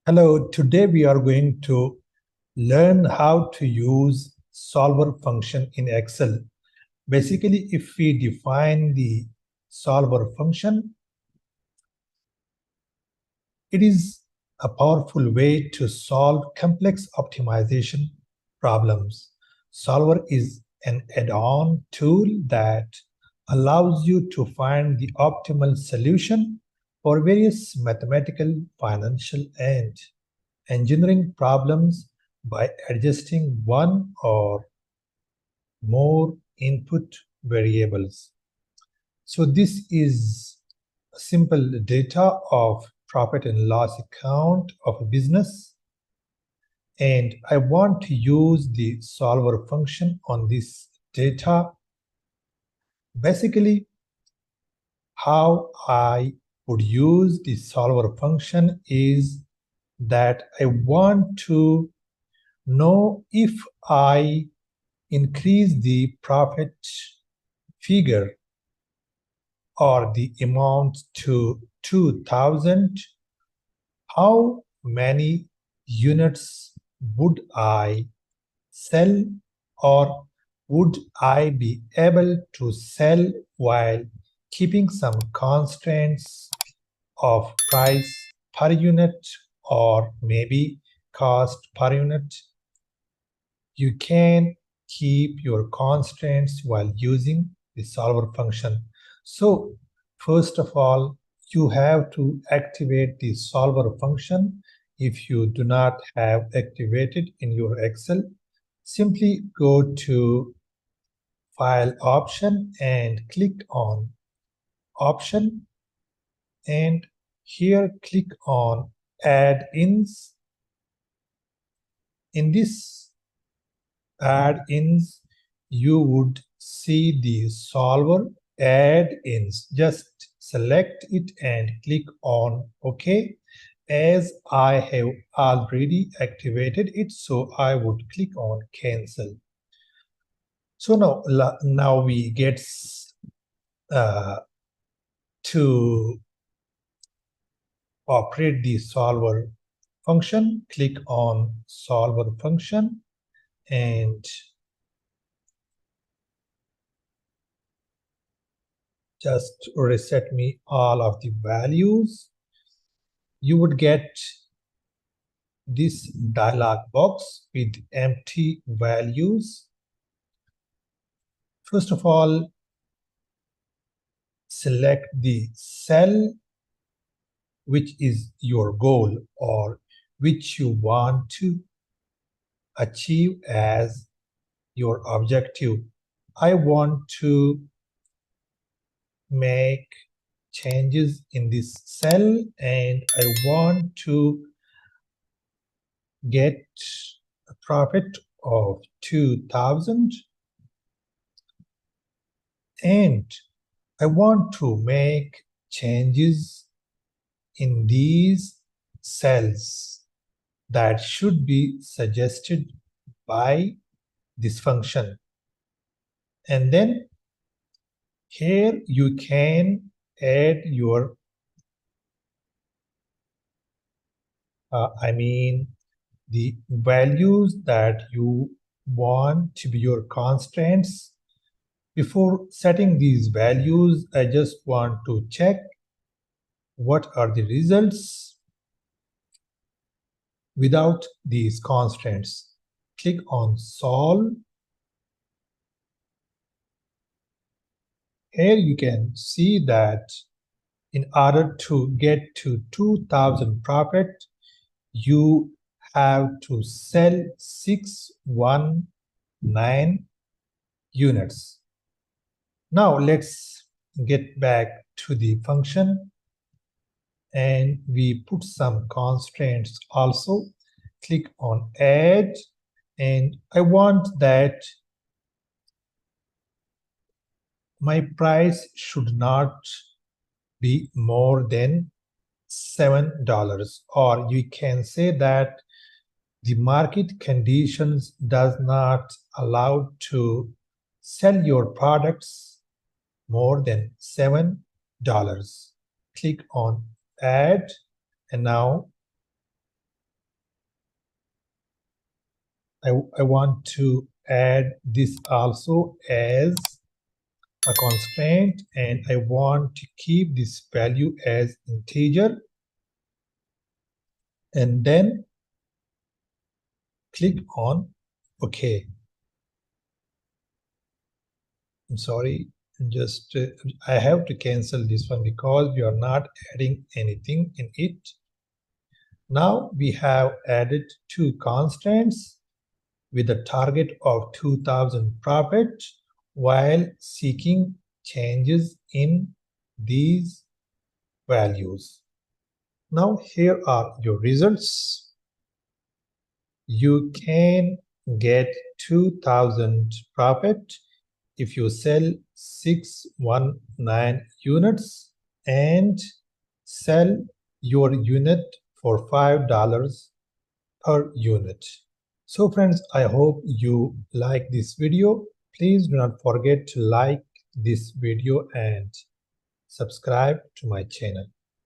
Hello, today we are going to learn how to use solver function in Excel. Basically, if we define the solver function, it is a powerful way to solve complex optimization problems. Solver is an add-on tool that allows you to find the optimal solution for various mathematical, financial, and engineering problems by adjusting one or more input variables. So this is a simple data of profit and loss account of a business, and I want to use the solver function on this data. Basically, how I would use the solver function is that I want to know if I increase the profit figure or the amount to 2000, how many units would I sell, or would I be able to sell while keeping some constraints of price per unit or maybe cost per unit? You can keep your constraints while using the solver function. So first of all, you have to activate the solver function. If you do not have activated in your Excel, simply go to File option and click on Option, and here click on Add-ins. In this add-ins, you would see the solver add-ins. Just select it and click on OK. As I have already activated it, so I would click on cancel. So now we get to operate the solver function. Click on solver function and just reset me all of the values. You would get this dialog box with empty values. First of all, select the cell which is your goal or which you want to achieve as your objective. I want to make changes in this cell and I want to get a profit of 2000, and I want to make changes in these cells that should be suggested by this function. And then here you can add your the values that you want to be your constraints. Before setting these values, I just want to check what are the results without these constraints. Click on Solve. Here you can see that in order to get to 2000 profit, you have to sell 619 units. Now let's get back to the function and we put some constraints also. Click on Add, and I want that my price should not be more than $7, or you can say that the market conditions does not allow to sell your products more than $7. Click on Add, and now I want to add this also as a constraint, and I want to keep this value as integer, and then click on OK. I'm sorry, just I have to cancel this one because we are not adding anything in it. Now we have added two constraints with a target of 2000 profit while seeking changes in these values. Now here are your results. You can get 2000 profit if you sell 619 units and sell your unit for $5 per unit. So friends, I hope you like this video. Please do not forget to like this video and subscribe to my channel.